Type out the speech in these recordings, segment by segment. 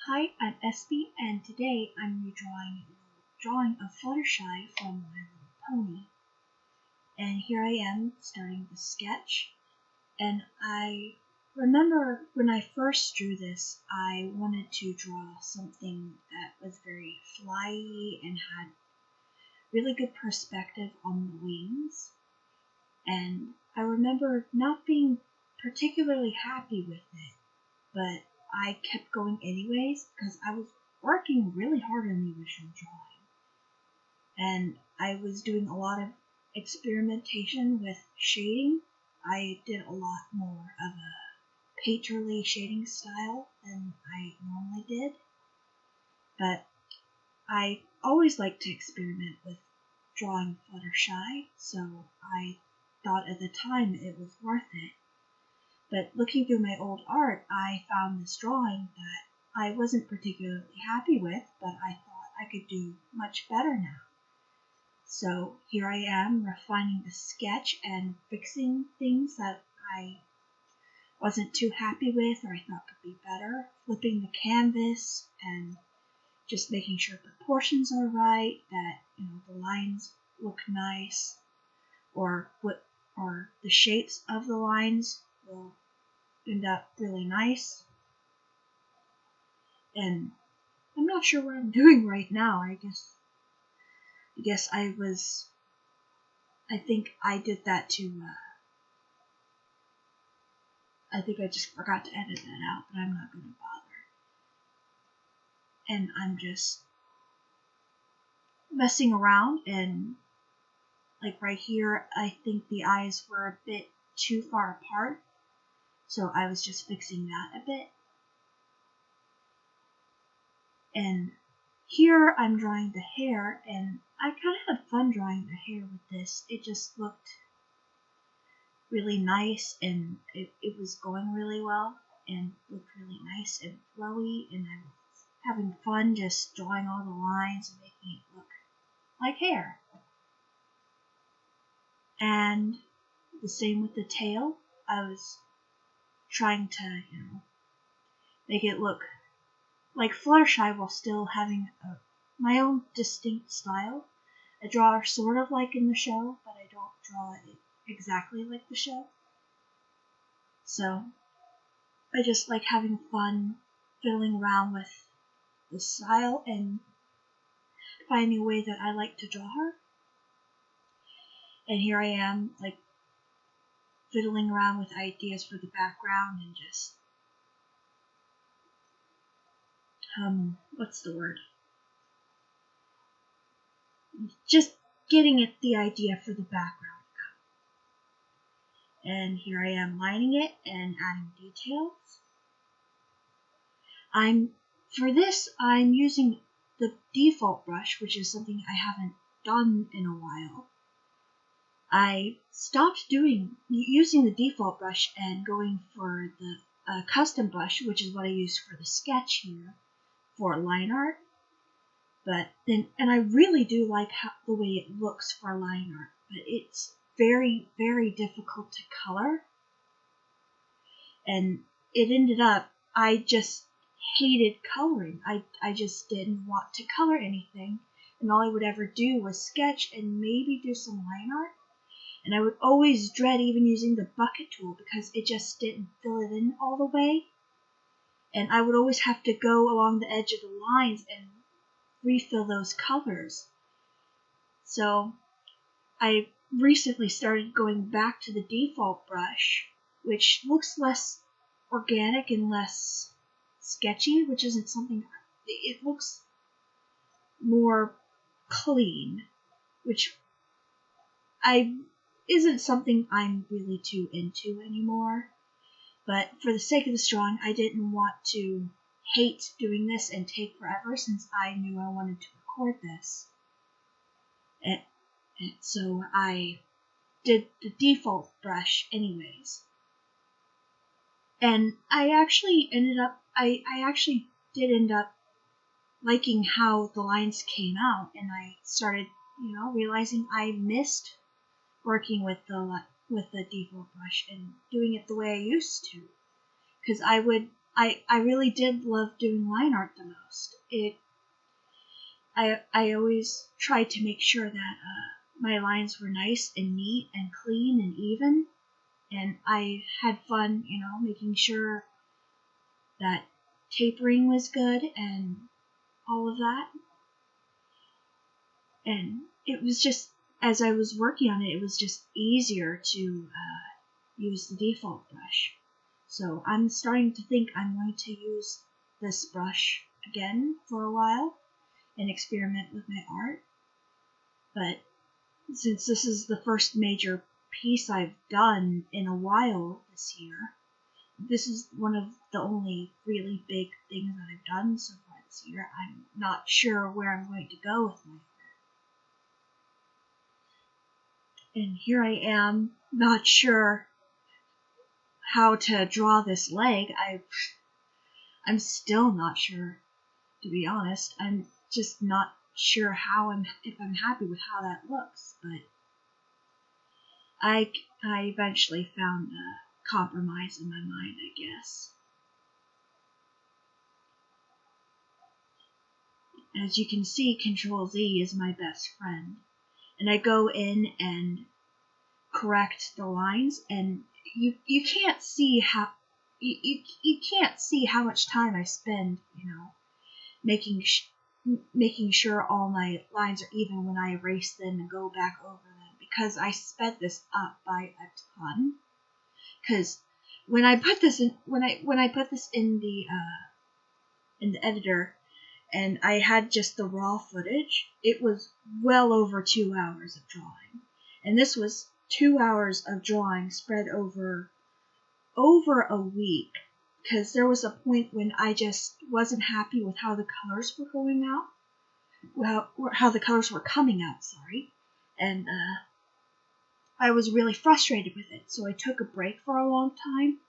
Hi, I'm SB, and today I'm redrawing a drawing of Fluttershy from My Little Pony. And here I am starting the sketch. And I remember when I first drew this, I wanted to draw something that was very flyy and had really good perspective on the wings. And I remember not being particularly happy with it, but I kept going anyways because I was working really hard on the original drawing. And I was doing a lot of experimentation with shading. I did a lot more of a painterly shading style than I normally did. But I always like to experiment with drawing Fluttershy, so I thought at the time it was worth it. But looking through my old art, I found this drawing that I wasn't particularly happy with, but I thought I could do much better now. So here I am refining the sketch and fixing things that I wasn't too happy with or I thought could be better, flipping the canvas and just making sure proportions are right, that the lines look nice, or the shapes of the lines will end up really nice. And I'm not sure what I'm doing right now. I guess I think I did that to I think I just forgot to edit that out, but I'm not going to bother. And I'm just messing around, and like right here, I think the eyes were a bit too far apart, so I was just fixing that a bit. And here I'm drawing the hair, and I kind of had fun drawing the hair with this. It just looked really nice, and it was going really well and looked really nice and flowy, and I was having fun just drawing all the lines and making it look like hair. And the same with the tail. I was trying to, make it look like Fluttershy while still having my own distinct style. I draw sort of like in the show, but I don't draw it exactly like the show. So I just like having fun fiddling around with the style and finding a way that I like to draw her. And here I am, like, fiddling around with ideas for the background and just what's the word? Just getting at the idea for the background. And here I am lining it and adding details. For this, I'm using the default brush, which is something I haven't done in a while. I stopped using the default brush and going for the custom brush, which is what I use for the sketch here for line art. And I really do like the way it looks for line art, but it's very, very difficult to color. And it ended up, I just hated coloring. I just didn't want to color anything, and all I would ever do was sketch and maybe do some line art. And I would always dread even using the bucket tool because it just didn't fill it in all the way. And I would always have to go along the edge of the lines and refill those colors. So I recently started going back to the default brush, which looks less organic and less sketchy, which isn't something, it looks more clean, which isn't something I'm really too into anymore. But for the sake of this drawing, I didn't want to hate doing this and take forever, since I knew I wanted to record this. And so I did the default brush anyways. And I actually did end up liking how the lines came out, and I started, realizing I missed working with the default brush and doing it the way I used to. Because I I really did love doing line art the most. I always tried to make sure that my lines were nice and neat and clean and even, and I had fun, making sure that tapering was good and all of that. And it was just, as I was working on it, it was just easier to use the default brush. So I'm starting to think I'm going to use this brush again for a while and experiment with my art. But since this is the first major piece I've done in a while this year, this is one of the only really big things that I've done so far this year. I'm not sure where I'm going to go with my art. And here I am, not sure how to draw this leg. I'm still not sure, to be honest. I'm just not sure if I'm happy with how that looks, but I eventually found a compromise in my mind, I guess. As you can see, Control-Z is my best friend, and I go in and correct the lines, and you can't see how you can't see how much time I spend, making sure all my lines are even when I erase them and go back over them, because I sped this up by a ton. Because when I put this in the editor, and I had just the raw footage, it was well over 2 hours of drawing, and this was 2 hours of drawing spread over a week. Because there was a point when I just wasn't happy with how the colors were going out, how the colors were coming out, sorry, and I was really frustrated with it. So I took a break for a long time,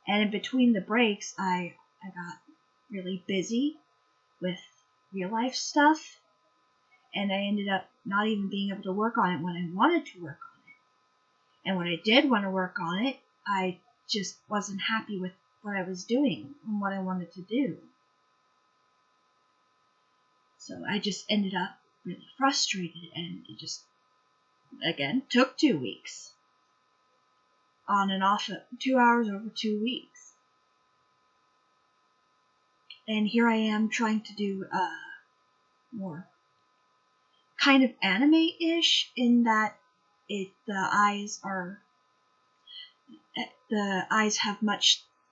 and in between the breaks, I got really busy with real life stuff, and I ended up not even being able to work on it when I wanted to work on it. And when I did want to work on it, I just wasn't happy with what I was doing and what I wanted to do. So I just ended up really frustrated, and it just, again, took 2 weeks. On and off, 2 hours over 2 weeks. And here I am trying to do more kind of anime-ish, in that the eyes have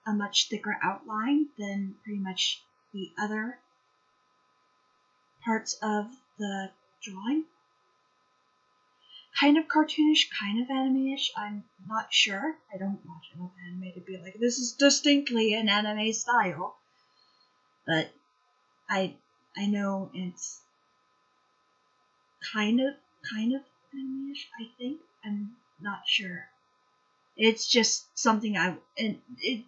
a much thicker outline than pretty much the other parts of the drawing. Kind of cartoonish, kind of anime-ish, I'm not sure. I don't watch enough anime to be like, this is distinctly an anime style. But I know it's kind of anime-ish, I think. I'm not sure. It's just something the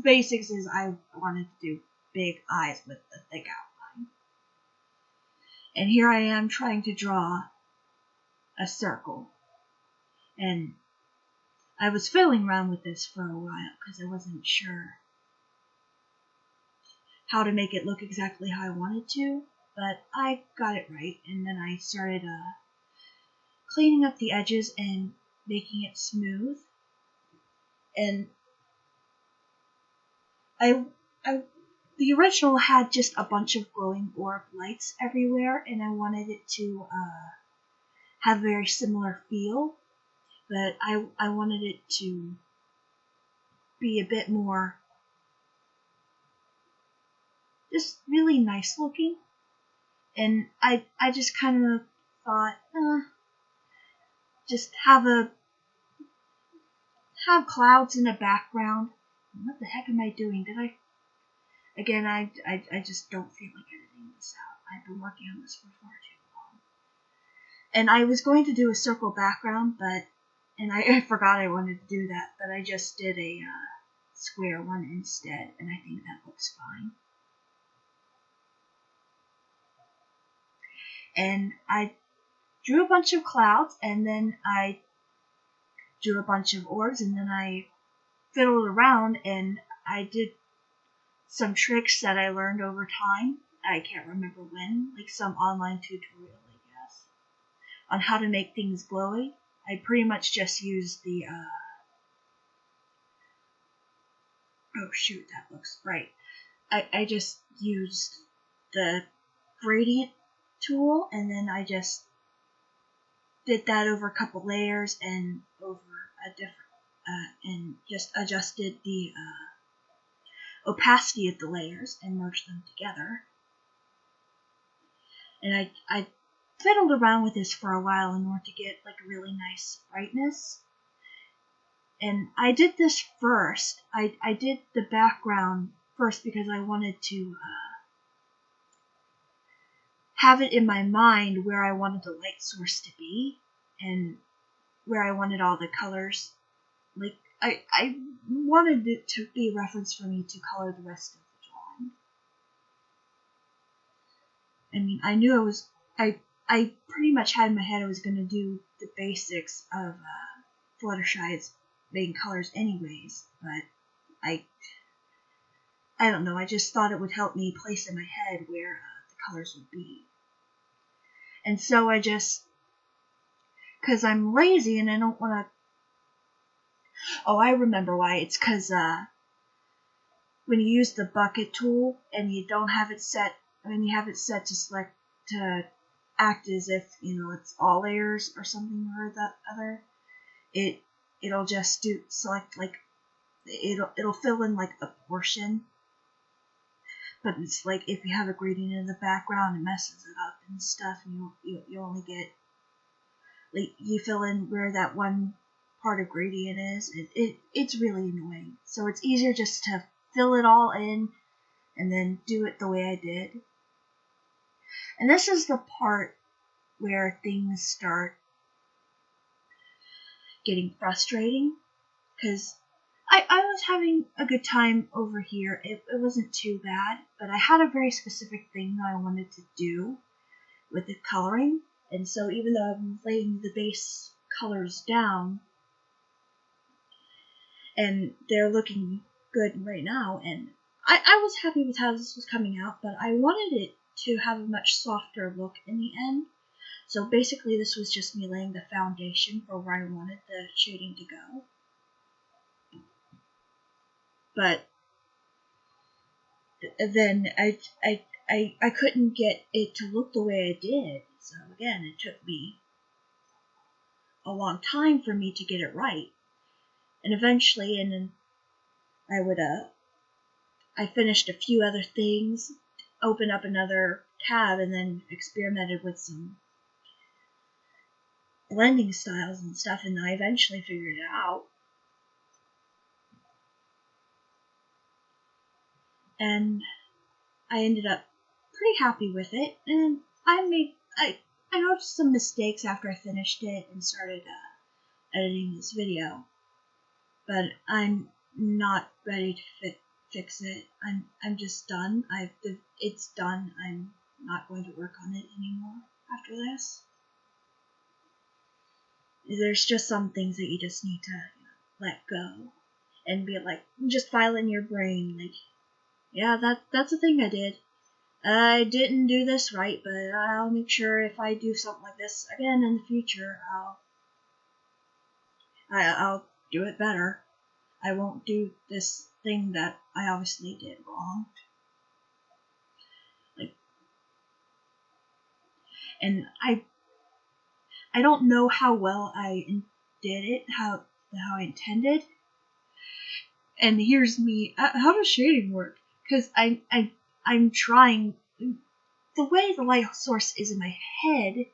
basics is I wanted to do big eyes with a thick outline. And here I am trying to draw a circle. And I was fiddling around with this for a while because I wasn't sure how to make it look exactly how I wanted to, but I got it right, and then I started cleaning up the edges and making it smooth. And the original had just a bunch of glowing orb lights everywhere, and I wanted it to have a very similar feel, but I wanted it to be a bit more just really nice looking. And I just kind of thought, just have clouds in the background. What the heck am I doing? Again, I just don't feel like editing this out. I've been working on this for far too long. And I was going to do a circle background, and I forgot I wanted to do that, but I just did a square one instead, and I think that looks fine. And I drew a bunch of clouds, and then I drew a bunch of orbs, and then I fiddled around, and I did some tricks that I learned over time. I can't remember when, like some online tutorial, I guess, on how to make things glowy. I pretty much just used the, oh shoot, that looks right. I just used the gradient tool, and then I just did that over a couple layers and over a different, and just adjusted the opacity of the layers and merged them together. And I fiddled around with this for a while in order to get like a really nice brightness. And I did this first. I did the background first because I wanted to have it in my mind where I wanted the light source to be and where I wanted all the colors. Like I wanted it to be a reference for me to color the rest of the drawing. I mean, I knew I pretty much had in my head I was going to do the basics of Fluttershy's main colors anyways, but I don't know, I just thought it would help me place in my head where the colors would be. And so I just, because I'm lazy and I don't want to, oh, I remember why. It's because when you use the bucket tool and you don't have it set, when you have it set to select, to act as if, you know, it's all layers or something or the other, it'll just do select, like, it'll fill in like a portion, but it's like if you have a gradient in the background, it messes it up and stuff, and you only get, like, you fill in where that one part of gradient is. It's really annoying. So it's easier just to fill it all in and then do it the way I did. And this is the part where things start getting frustrating, because I was having a good time over here. It wasn't too bad, but I had a very specific thing that I wanted to do with the coloring, and so even though I'm laying the base colors down, and they're looking good right now, and I was happy with how this was coming out, but I wanted it to have a much softer look in the end. So basically this was just me laying the foundation for where I wanted the shading to go. But then I couldn't get it to look the way I did. So again, it took me a long time for me to get it right. And eventually, and then I finished a few other things, opened up another tab, and then experimented with some blending styles and stuff, and I eventually figured it out. And I ended up pretty happy with it, and I noticed some mistakes after I finished it and started editing this video, but I'm not ready to fix it. I'm just done. It's done. I'm not going to work on it anymore after this. There's just some things that you just need to let go and be like, just file in your brain, like, yeah, that's the thing I did. I didn't do this right, but I'll make sure if I do something like this again in the future, I'll do it better. I won't do this thing that I obviously did wrong. Like, and I don't know how well I did it, how I intended. And here's me. How does shading work? Because I'm trying. The way the light source is in my head,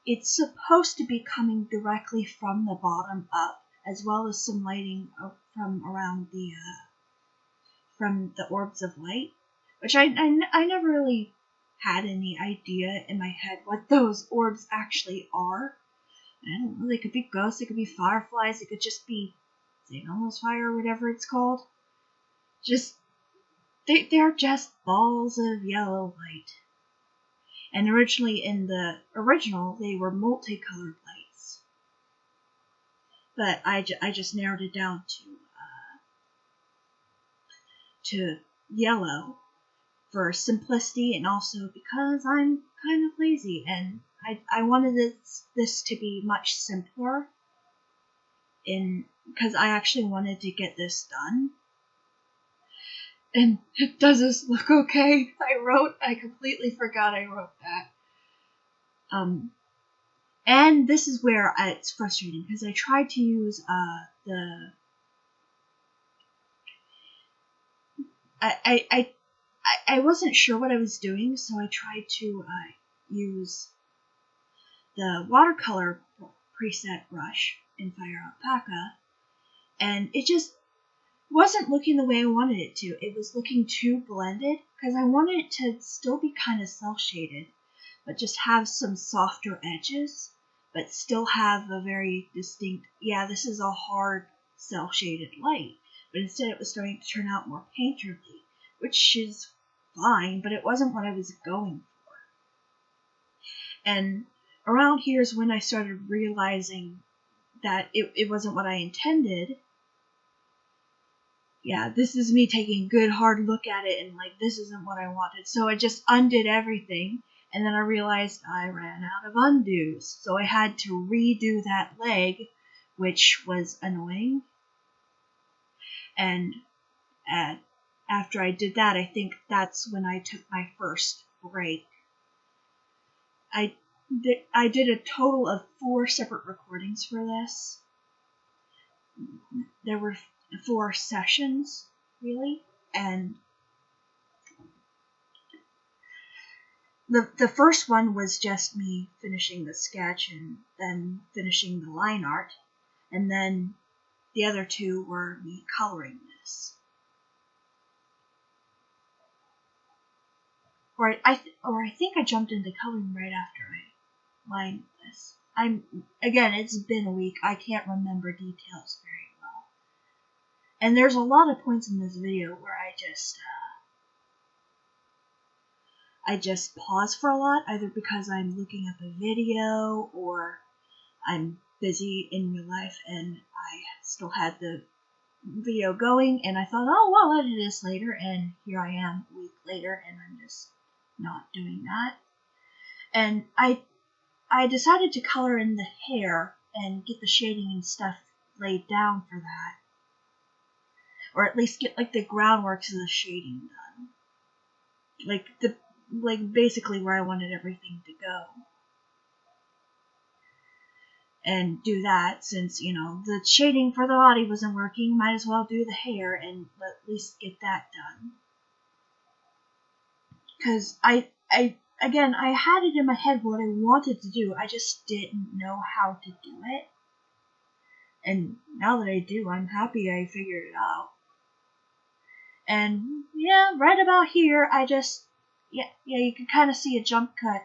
it's supposed to be coming directly from the bottom up, as well as some lighting from around the from the orbs of light, which I never really had any idea in my head what those orbs actually are. I don't know. They could be ghosts. They could be fireflies. It could just be Xenomorph's fire or whatever it's called. Just they're just balls of yellow light. And originally in the original, they were multicolored lights. But I just narrowed it down to yellow for simplicity, and also because I'm kind of lazy and I wanted this to be much simpler, because I actually wanted to get this done. And does this look okay? I completely forgot I wrote that. And this is where it's frustrating, because I tried to use I wasn't sure what I was doing, so I tried to use the watercolor preset brush in Fire Alpaca, and it just wasn't looking the way I wanted it to. It was looking too blended, because I wanted it to still be kind of cel-shaded, but just have some softer edges, but still have a very distinct, yeah, this is a hard cel-shaded light, but instead it was starting to turn out more painterly, which is fine, but it wasn't what I was going for. And around here is when I started realizing that it wasn't what I intended. Yeah, this is me taking a good hard look at it and like, this isn't what I wanted. So I just undid everything, and then I realized I ran out of undos. So I had to redo that leg, which was annoying. And after I did that, I think that's when I took my first break. I did a total of 4 separate recordings for this. There were 4 sessions, really, and the first one was just me finishing the sketch and then finishing the line art, and then the other 2 were me coloring this. Or I think I jumped into coloring right after I lined this. Again, it's been a week. I can't remember details very well. And there's a lot of points in this video where I just pause for a lot, either because I'm looking up a video or I'm busy in real life and I still had the video going, and I thought, oh, well, I'll edit this later, and here I am a week later and I'm just not doing that. And I decided to color in the hair and get the shading and stuff laid down for that, or at least get like the groundwork of the shading done, like basically where I wanted everything to go, and do that. Since, you know, the shading for the body wasn't working, might as well do the hair and at least get that done. Because again, I had it in my head what I wanted to do, I just didn't know how to do it. And now that I do, I'm happy I figured it out. And yeah, right about here, I just, yeah, you can kind of see a jump cut.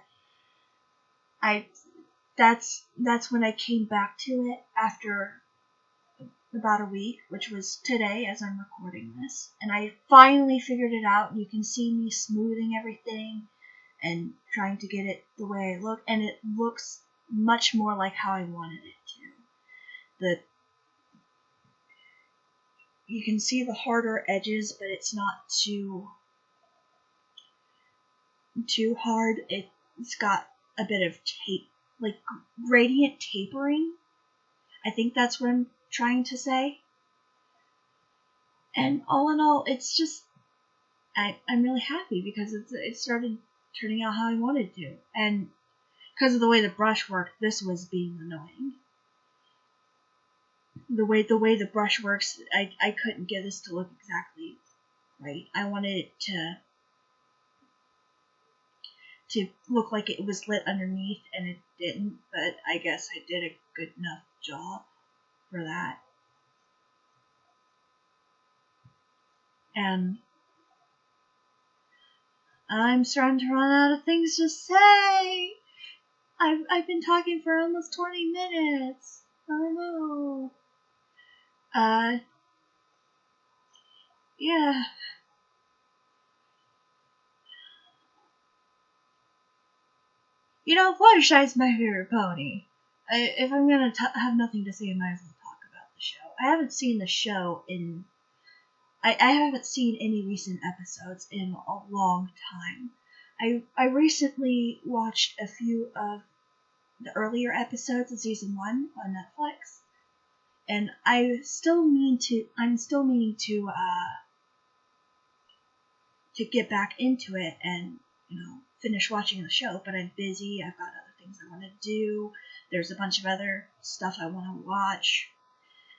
That's when I came back to it after about a week, which was today as I'm recording this. And I finally figured it out, and you can see me smoothing everything and trying to get it the way I look, and it looks much more like how I wanted it to. You can see the harder edges, but it's not too hard. It's got a bit of like gradient tapering. I think that's what I'm trying to say. And all in all, it's just, I'm really happy because it started turning out how I wanted to. And because of the way the brush worked, this was being annoying. The way the brush works, I couldn't get this to look exactly right. I wanted it to look like it was lit underneath, and it didn't, but I guess I did a good enough job for that. And I'm starting to run out of things to say. I've been talking for almost 20 minutes. Oh no. Yeah. You know, Fluttershy's my favorite pony. If I'm gonna have nothing to say, I might as well talk about the show. I haven't seen the show in, I haven't seen any recent episodes in a long time. I recently watched a few of the earlier episodes of season 1 on Netflix, and I'm still meaning to get back into it and finish watching the show. But I'm busy. I've got other things I want to do. There's a bunch of other stuff I want to watch.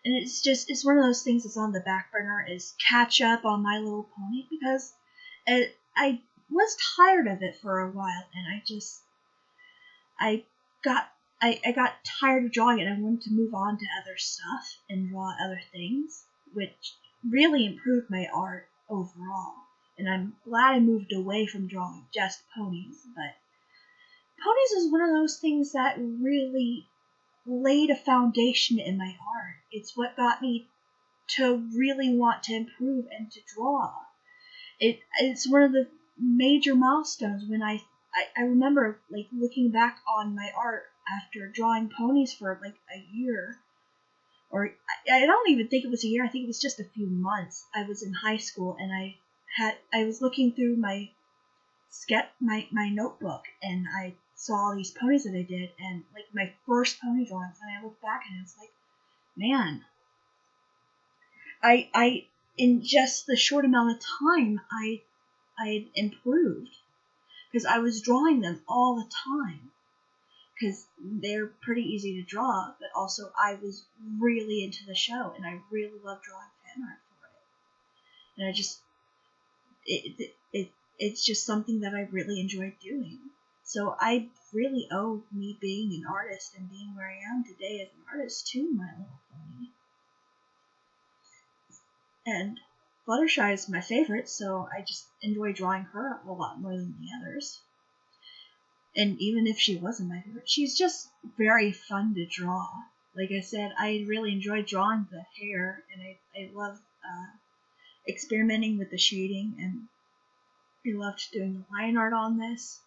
And it's one of those things that's on the back burner, is catch up on My Little Pony, because I was tired of it for a while, and I got tired of drawing it. I wanted to move on to other stuff and draw other things, which really improved my art overall. And I'm glad I moved away from drawing just ponies, but ponies is one of those things that really laid a foundation in my art. It's what got me to really want to improve and to draw. It's one of the major milestones when I remember like looking back on my art after drawing ponies for like a year, or I don't even think it was a year. I think it was just a few months. I was in high school, and I was looking through my notebook, and I saw all these ponies that I did, and like my first pony drawings, and I looked back and it's like, man, I in just the short amount of time I had improved, because I was drawing them all the time, because they're pretty easy to draw, but also I was really into the show, and I really loved drawing fan art for it. And I just it's just something that I really enjoyed doing. So I really owe me being an artist and being where I am today as an artist to My Little Pony. And Fluttershy is my favorite, so I just enjoy drawing her a lot more than the others. And even if she wasn't my favorite, she's just very fun to draw. Like I said, I really enjoyed drawing the hair, and I love experimenting with the shading, and I loved doing the line art on this.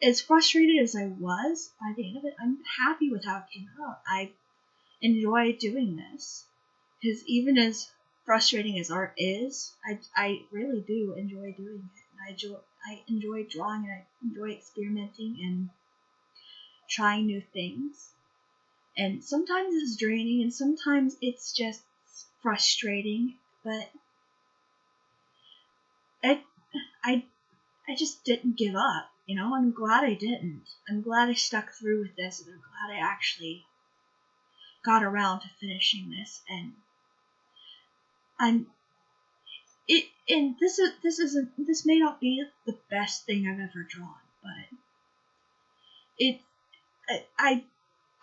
As frustrated as I was by the end of it, I'm happy with how it came out. I enjoy doing this, because even as frustrating as art is, I really do enjoy doing it. And I enjoy drawing, and I enjoy experimenting and trying new things. And sometimes it's draining, and sometimes it's just frustrating, but I just didn't give up, and I'm glad I didn't. I'm glad I stuck through with this, and I'm glad I actually got around to finishing this. And this may not be the best thing I've ever drawn, but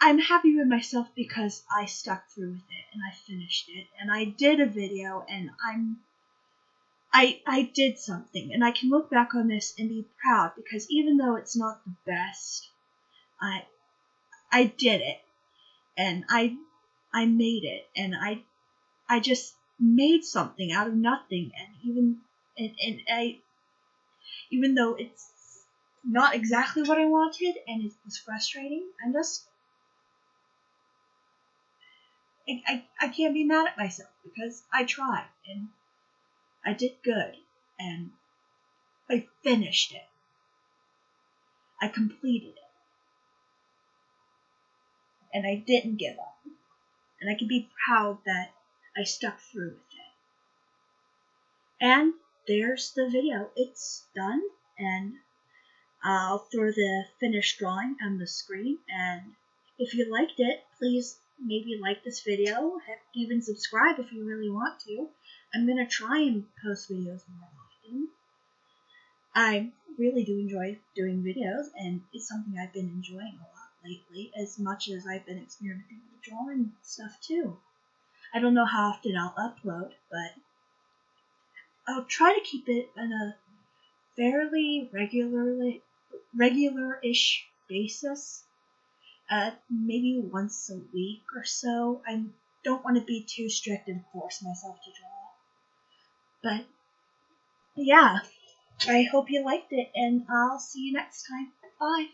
I'm happy with myself because I stuck through with it and I finished it, and I did a video, and I did something, and I can look back on this and be proud, because even though it's not the best, I did it, and I made it, and I just made something out of nothing. And even though it's not exactly what I wanted and it was frustrating, I can't be mad at myself, because I tried and I did good, and I finished it. I completed it, and I didn't give up, and I can be proud that I stuck through with it. And there's the video. It's done, and I'll throw the finished drawing on the screen. And if you liked it, please maybe like this video, heck, even subscribe if you really want to. I'm going to try and post videos more often. I really do enjoy doing videos, and it's something I've been enjoying a lot lately, as much as I've been experimenting with drawing stuff too. I don't know how often I'll upload, but I'll try to keep it on a fairly regular-ish basis. Maybe once a week or so. I don't want to be too strict and force myself to draw. But yeah, I hope you liked it, and I'll see you next time. Bye.